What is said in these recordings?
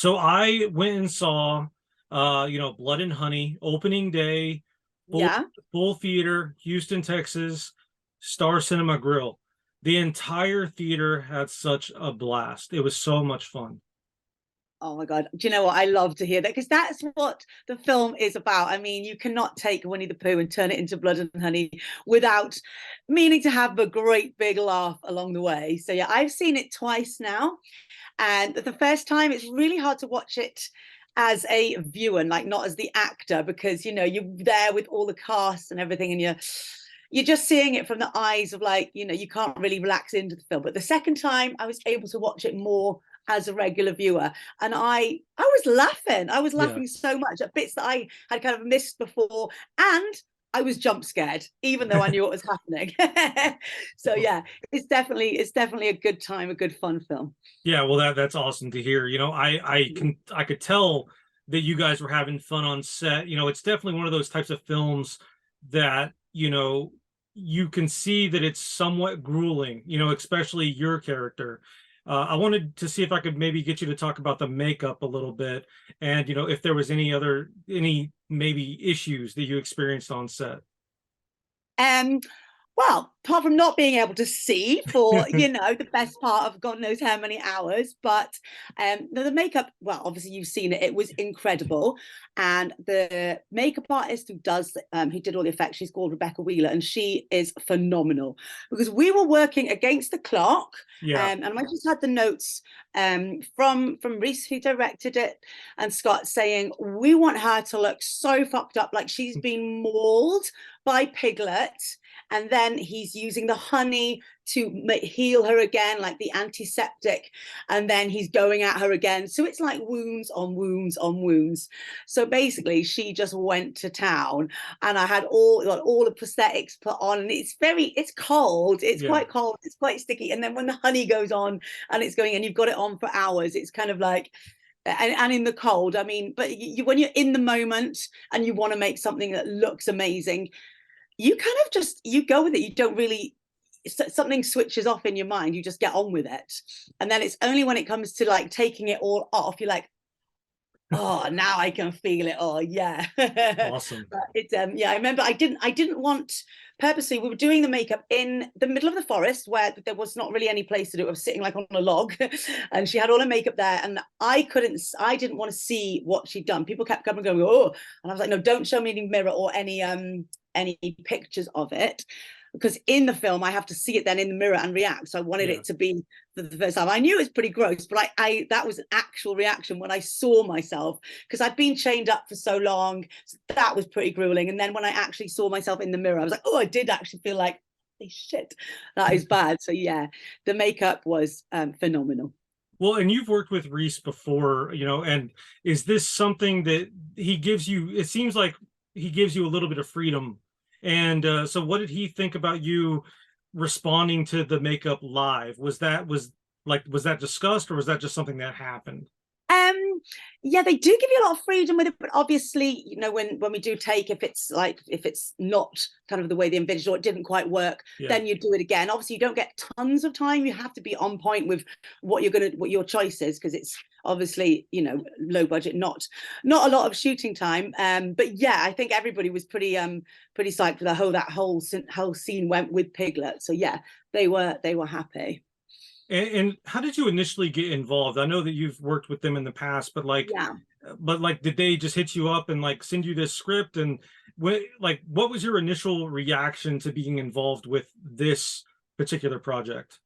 So I went and saw, Blood and Honey opening day, full Yeah. full theater, Houston, Texas, Star Cinema Grill. The entire theater had such a blast. It was so much fun. Oh my God. Do you know what? I love to hear that because that's what the film is about. I mean, you cannot take Winnie the Pooh and turn it into Blood and Honey without meaning to have a great big laugh along the way. So, yeah, I've seen it twice now. And the first time, it's really hard to watch it as a viewer, like not as the actor, because, you're there with all the cast and everything, and you're just seeing it from the eyes of like, you can't really relax into the film. But the second time I was able to watch it more as a regular viewer, and I was Yeah. laughing so much at bits that I had kind of missed before, and I was jump scared even though I knew what was happening. So yeah, it's definitely a good time, a good fun film. Yeah, well that's awesome to hear. I could tell that you guys were having fun on set. It's definitely one of those types of films that, you can see that it's somewhat grueling, especially your character. I wanted to see if I could maybe get you to talk about the makeup a little bit and, if there was any maybe issues that you experienced on set. um Well, apart from not being able to see for, the best part of God knows how many hours, but the makeup, well, obviously you've seen it, it was incredible. And the makeup artist who did all the effects, she's called Rebecca Wheeler, and she is phenomenal because we were working against the clock. Yeah, And I just had the notes from Reese, who directed it, and Scott saying, we want her to look so fucked up, like she's been mauled by Piglet, and then he's using the honey to heal her again, like the antiseptic, and then he's going at her again, so it's like wounds on wounds on wounds. So basically she just went to town, and I had all the prosthetics put on, and it's cold, it's yeah. quite cold, it's quite sticky, and then when the honey goes on and it's going, and you've got it on for hours, it's kind of like, and in the cold, I mean, but when you're in the moment and you want to make something that looks amazing, you kind of just, you go with it, you don't really, something switches off in your mind, you just get on with it. And then it's only when it comes to like taking it all off, you're like, oh, now I can feel it. Oh yeah. But Awesome. it's yeah, I remember I didn't want, purposely, we were doing the makeup in the middle of the forest where there was not really any place to do it. I was sitting like on a log and she had all her makeup there, and I didn't want to see what she'd done. People kept coming and going, oh, and I was like, no, don't show me any mirror or any pictures of it, because in the film I have to see it then in the mirror and react. So I wanted Yeah. it to be for the first time. I knew it was pretty gross, but I that was an actual reaction when I saw myself, because I'd been chained up for so long. So that was pretty grueling. And then when I actually saw myself in the mirror, I was like, oh, I did actually feel like, holy shit, that is bad. So yeah, the makeup was phenomenal. Well, and you've worked with Reese before, and is this something that he gives you? It seems like he gives you a little bit of freedom. And so what did he think about you responding to the makeup live? Was that discussed, or was that just something that happened? Um, yeah, they do give you a lot of freedom with it, but obviously, when we do take, if it's not kind of the way they envisaged or it didn't quite work, Yeah. then you do it again. Obviously, you don't get tons of time. You have to be on point with what your choice is, because it's obviously, low budget, not a lot of shooting time. But yeah, I think everybody was pretty psyched for that whole scene went with Piglet. So yeah, they were happy. And how did you initially get involved? I know that you've worked with them in the past, Yeah. but like, did they just hit you up and like send you this script? And what was your initial reaction to being involved with this particular project?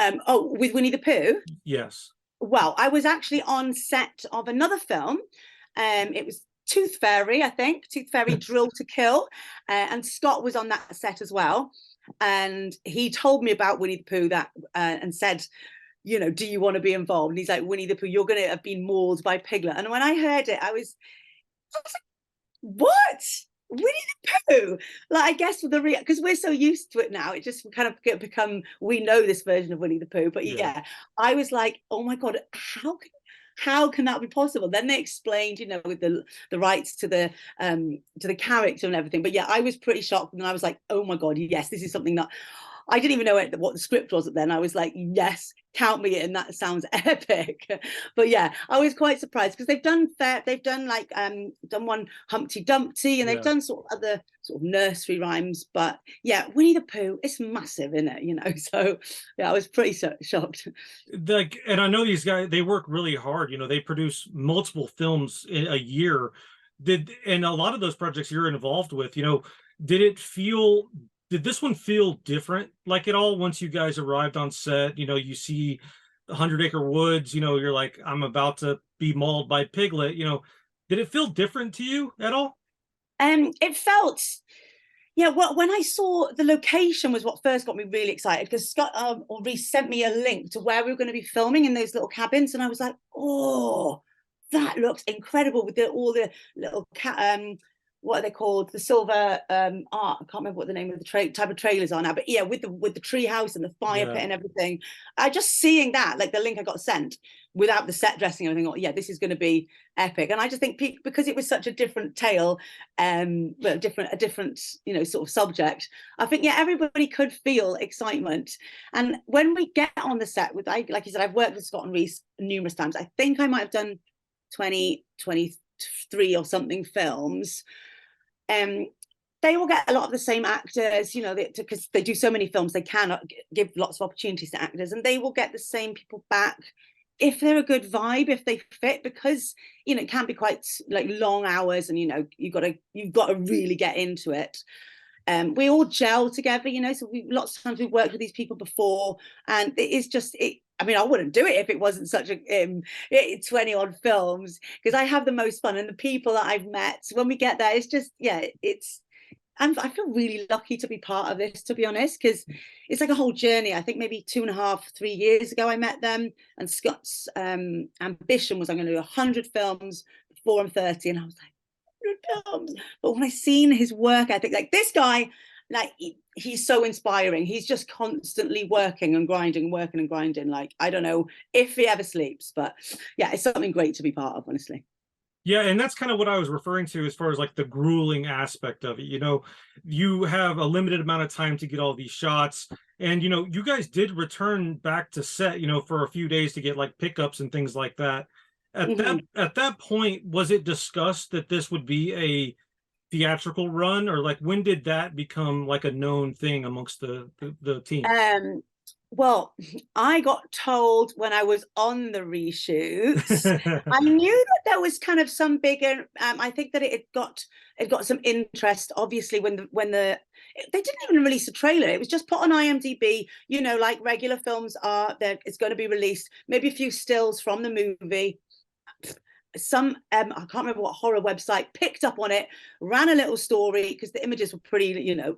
Oh, with Winnie the Pooh. Yes. Well, I was actually on set of another film. It was Tooth Fairy, I think, Tooth Fairy Drill to Kill. And Scott was on that set as well. And he told me about Winnie the Pooh and said, do you want to be involved? And he's like, Winnie the Pooh, you're going to have been mauled by Piglet. And when I heard it, I was like, what? Winnie the Pooh? Like, I guess with the because we're so used to it now, it just kind of become, we know this version of Winnie the Pooh. But Yeah. yeah, I was like, oh my God, how can that be possible? Then they explained, with the rights to the character and everything. But yeah, I was pretty shocked, and I was like, oh my God, yes, this is something that I didn't even know what the script was then. I was like, yes, count me in. That sounds epic. But yeah, I was quite surprised because they've done like done one Humpty Dumpty, and they've done sort of other sort of nursery rhymes. But yeah, Winnie the Pooh, it's massive, isn't it? You know, so yeah, I was pretty shocked. Like, and I know these guys, they work really hard. You know, they produce multiple films in a year. And a lot of those projects you're involved with, you know, did this one feel different, like, at all once you guys arrived on set? You know, you see the 100-acre woods, you know, you're like, I'm about to be mauled by Piglet. You know, did it feel different to you at all? It felt, yeah, well, when I saw the location was what first got me really excited, because Scott or Reese sent me a link to where we were going to be filming in those little cabins, and I was like, oh, that looks incredible with all the little what are they called? The silver art. I can't remember what the name of the type of trailers are now, but yeah, with the tree house and the fire pit and everything. I just seeing that, like the link I got sent without the set dressing and everything, yeah, this is going to be epic. And I just think because it was such a different tale, but a different, you know, sort of subject, I think, yeah, everybody could feel excitement. And when we get on the set with, like you said, I've worked with Scott and Reese numerous times. I think I might have done 20, 23 or something films. They will get a lot of the same actors, you know, because they do so many films, they cannot give lots of opportunities to actors, and they will get the same people back if they're a good vibe, if they fit, because, you know, it can be quite like long hours, and, you know, you've got to really get into it. We all gel together, you know, so lots of times we've worked with these people before, and it is just it. I mean, I wouldn't do it if it wasn't such a 20 odd films, because I have the most fun, and the people that I've met when we get there, it's just, yeah, I feel really lucky to be part of this, to be honest, because it's like a whole journey. I think maybe 2.5, 3 years ago I met them, and Scott's ambition was, I'm going to do 100 films before I'm 30, and I was like, 100 films. But when I seen his work ethic, like this guy, like he's so inspiring. He's just constantly working and grinding, working and grinding. Like, I don't know if he ever sleeps, but yeah, it's something great to be part of, honestly. Yeah, and that's kind of what I was referring to as far as like the grueling aspect of it. You know, you have a limited amount of time to get all these shots. And, you know, you guys did return back to set, you know, for a few days to get like pickups and things like that. At that point, was it discussed that this would be a theatrical run, or like when did that become like a known thing amongst the team? Well, I got told when I was on the reshoots. I knew that there was kind of some bigger. I think that it got some interest. Obviously, when they didn't even release a trailer. It was just put on IMDb. You know, like regular films are. There, it's going to be released. Maybe a few stills from the movie. Some I can't remember what horror website picked up on it, ran a little story because the images were pretty, you know.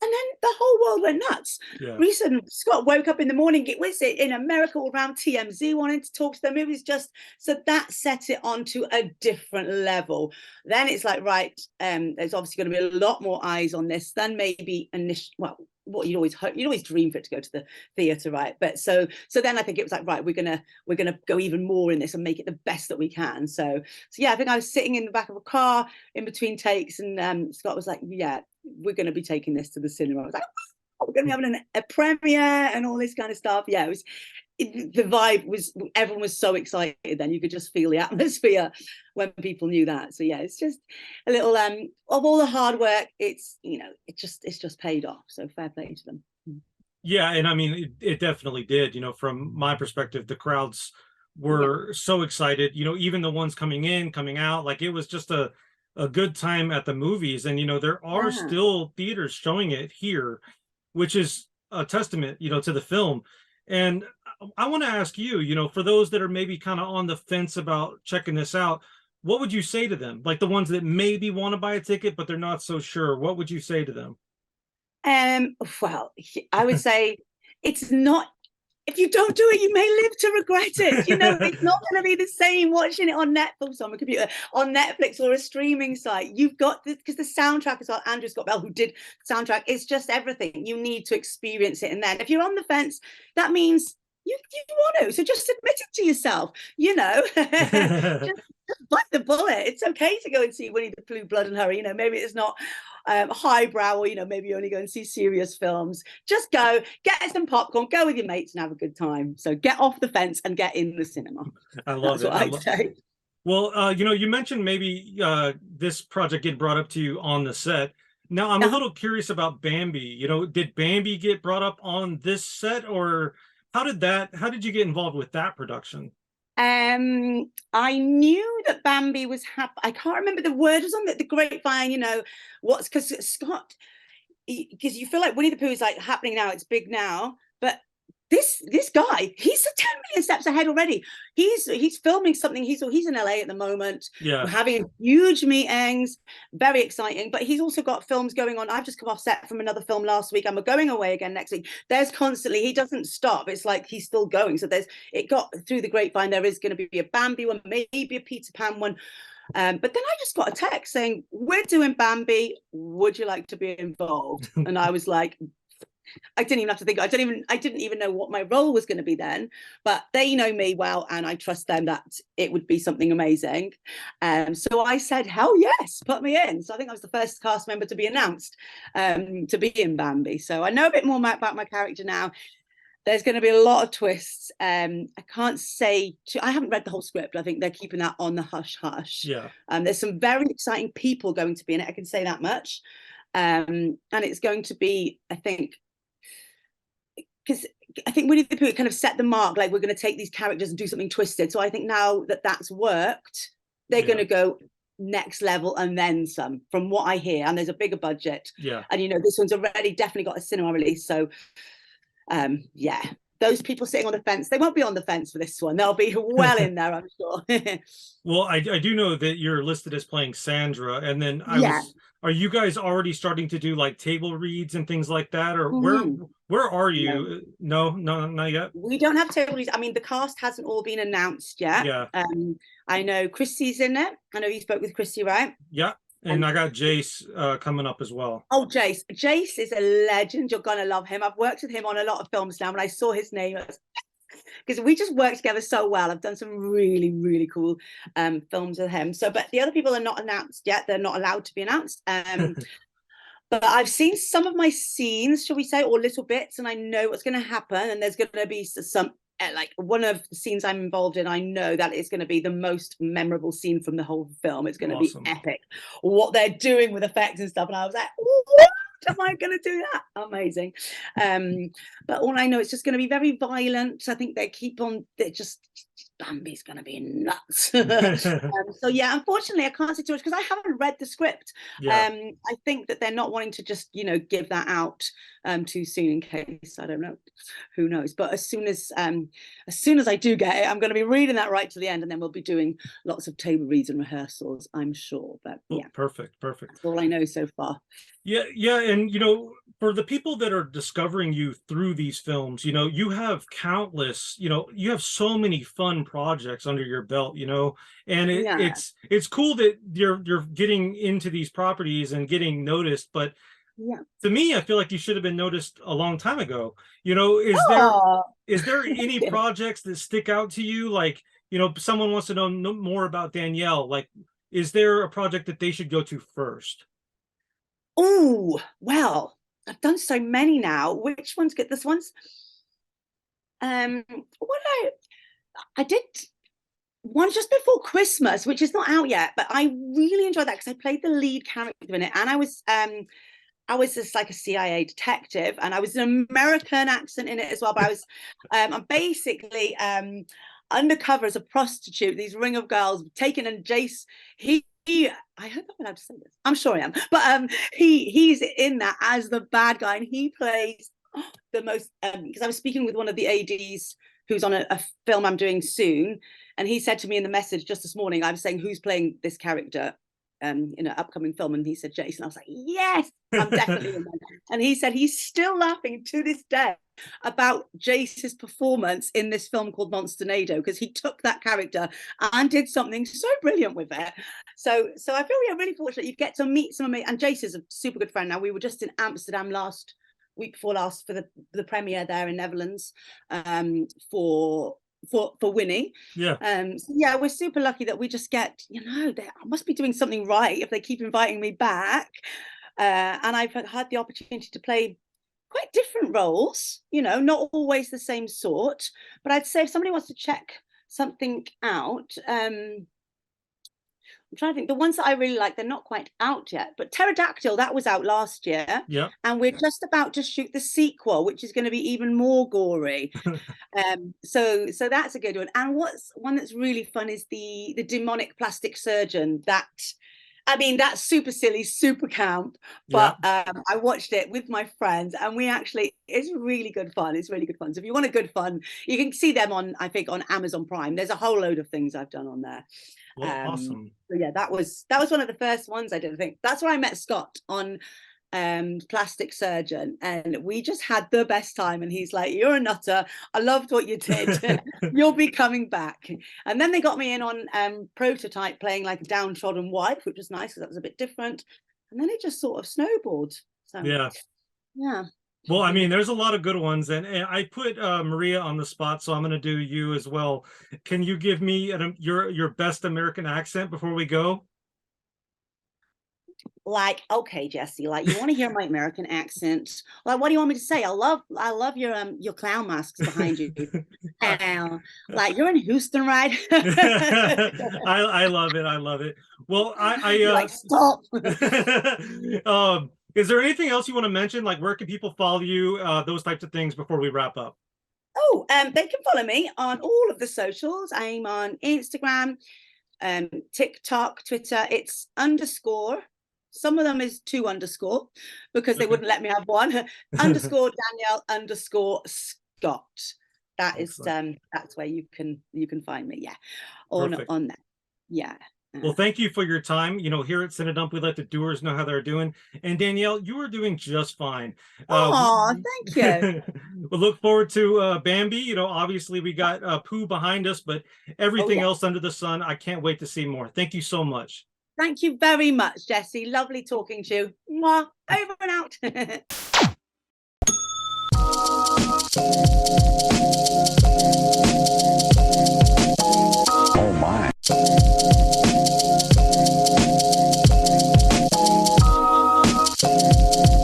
And then the whole world went nuts. Yeah. Reese and Scott woke up in the morning, it was in America all around TMZ wanting to talk to them. It was just, so that set it onto a different level. Then it's like, right, there's obviously going to be a lot more eyes on this than maybe well, what you'd always hope, you'd always dream for it to go to the theatre, right? But so then I think it was like, right, we're gonna go even more in this and make it the best that we can. So yeah, I think I was sitting in the back of a car in between takes, and Scott was like, yeah, we're going to be taking this to the cinema. I was like, oh, we're going to be having a premiere and all this kind of stuff. Yeah, the vibe was, everyone was so excited then. You could just feel the atmosphere when people knew that. So yeah, it's just a little of all the hard work, it's, you know, it's just paid off. So fair play to them. Yeah, and I mean, it definitely did. You know, from my perspective, the crowds were so excited. You know, even the ones coming out, like it was just a good time at the movies. And, you know, there are still theaters showing it here, which is a testament, you know, to the film. And I want to ask you, you know, for those that are maybe kind of on the fence about checking this out, what would you say to them? Like the ones that maybe want to buy a ticket, but they're not so sure. What would you say to them? Well, I would say it's not, if you don't do it, you may live to regret it. You know, it's not going to be the same watching it on Netflix, on a computer, on Netflix or a streaming site. You've got this, because the soundtrack as well, Andrew Scott Bell, who did the soundtrack, it's just everything. You need to experience it. And then if you're on the fence, that means you want to, so just admit it to yourself, you know. Just bite the bullet. It's okay to go and see Winnie the Pooh, Blood and Hurry. You know, maybe it's not highbrow, or you know, maybe you only go and see serious films. Just go, get some popcorn, go with your mates, and have a good time. So get off the fence and get in the cinema. I love That's it. what I'd say. Well, you know, you mentioned maybe this project get brought up to you on the set. Now, I'm a little curious about Bambi. You know, did Bambi get brought up on this set, or how did you get involved with that production? I knew that Bambi was I can't remember the word, was on the grapevine, you know, what's because Scott, because you feel like Winnie the Pooh is like happening now, it's big now, but this guy, he's 10 million steps ahead already. He's filming something. He's in LA at the moment. Yeah, We're having huge meetings, very exciting. But he's also got films going on. I've just come off set from another film last week, and we're going away again next week. There's constantly, he doesn't stop. It's like he's still going. So it got through the grapevine. There is going to be a Bambi one, maybe a Peter Pan one. But then I just got a text saying, "We're doing Bambi. Would you like to be involved?" And I was like, I didn't even have to think. I didn't even know what my role was going to be then, but they know me well, and I trust them that it would be something amazing. So I said, hell yes, put me in. So I think I was the first cast member to be announced to be in Bambi. So I know a bit more about my character now. There's going to be a lot of twists. I can't say, I haven't read the whole script. I think they're keeping that on the hush hush. yeah. There's some very exciting people going to be in it. I can say that much. And it's going to be, I think, because I think Winnie the Pooh kind of set the mark, like we're going to take these characters and do something twisted. So I think now that that's worked, they're going to go next level and then some, from what I hear. And there's a bigger budget. Yeah. And, you know, this one's already definitely got a cinema release. So, yeah, those people sitting on the fence, they won't be on the fence for this one. They'll be well in there, I'm sure. Well, I do know that you're listed as playing Sandra, and then are you guys already starting to do like table reads and things like that, or where are you? No, not yet. We don't have table reads. I mean, the cast hasn't all been announced yet. Yeah. I know Chrissy's in it. I know you spoke with Chrissy, right? Yeah. And I got Jace coming up as well. Oh, Jace. Jace is a legend. You're going to love him. I've worked with him on a lot of films now. When I saw his name, because we just work together so well. I've done some really, really cool films with him. So, but the other people are not announced yet. They're not allowed to be announced. But I've seen some of my scenes, shall we say, or little bits, and I know what's going to happen. And there's going to be some, like one of the scenes I'm involved in, I know that it's going to be the most memorable scene from the whole film. It's going to be epic. What they're doing with effects and stuff. And I was like, what am I going to do that? Amazing. But all I know, it's just going to be very violent. I think Bambi's going to be nuts. So yeah, unfortunately I can't say too much because I haven't read the script. I think that they're not wanting to just, you know, give that out too soon, in case, I don't know, who knows. But as soon as I do get it, I'm going to be reading that right to the end, and then we'll be doing lots of table reads and rehearsals, I'm sure. But yeah, perfect. That's all I know so far. Yeah, and you know, for the people that are discovering you through these films, you know, you have countless, you know, you have so many fun projects under your belt, you know, and it's cool that you're getting into these properties and getting noticed. But to me, I feel like you should have been noticed a long time ago. You know, is there any projects that stick out to you? Like, you know, someone wants to know more about Danielle. Like, is there a project that they should go to first? Oh, well, I've done so many now. Which one's good? This one's what I did one just before Christmas, which is not out yet, but I really enjoyed that because I played the lead character in it, and I was just like a CIA detective, and I was an American accent in it as well. But I was I'm basically undercover as a prostitute, these ring of girls taken, and Jace, I hope I'm allowed to say this. I'm sure I am. But he's in that as the bad guy, and he plays the most, because I was speaking with one of the ADs who's on a film I'm doing soon, and he said to me in the message just this morning, I was saying, who's playing this character in an upcoming film? And he said, Jason. I was like, yes, I'm definitely in there. And he said he's still laughing to this day about Jace's performance in this film called Monsternado, because he took that character and did something so brilliant with it. So I feel really fortunate you get to meet some of me, and Jace is a super good friend now. We were just in Amsterdam last week before last for the premiere there in Netherlands, for Winnie. Yeah. So yeah, we're super lucky that we just get, they must be doing something right if they keep inviting me back. And I've had the opportunity to play quite different roles, not always the same sort. But I'd say if somebody wants to check something out, I'm trying to think. The ones that I really like, they're not quite out yet. But Pterodactyl, that was out last year. Yeah. And we're just about to shoot the sequel, which is going to be even more gory. So that's a good one. And what's one that's really fun is the demonic plastic surgeon. That's super silly, super camp. But I watched it with my friends, and it's really good fun. It's really good fun. So if you want a good fun, you can see them on Amazon Prime. There's a whole load of things I've done on there. Well, awesome. So yeah, that was one of the first ones I did. I think that's where I met Scott on Plastic Surgeon, and we just had the best time. And he's like, "You're a nutter. I loved what you did. You'll be coming back." And then they got me in on Prototype, playing like a downtrodden wife, which was nice because that was a bit different. And then it just sort of snowballed. So yeah. Well, I mean, there's a lot of good ones, and I put Maria on the spot, so I'm going to do you as well. Can you give me your best American accent before we go? Like, okay, Jessie, like, you want to hear my American accent? Like, what do you want me to say? I love your clown masks behind you. Like, you're in Houston, right? I love it. I love it. Well, I like, stop. Is there anything else you want to mention? Like, where can people follow you? Those types of things before we wrap up. Oh, they can follow me on all of the socials. I'm on Instagram, TikTok, Twitter. It's _. Some of them is 2_ because they wouldn't let me have one. _ Danielle _ Scott. That is that's where you can find me. Yeah, on that. Yeah. Well, thank you for your time. Here at CineDump, we let the doers know how they're doing. And Danielle, you are doing just fine. Oh, thank you. We'll look forward to Bambi. Obviously we got Pooh behind us, but everything else under the sun, I can't wait to see more. Thank you so much. Thank you very much, Jessie. Lovely talking to you. Mwah. Over and out.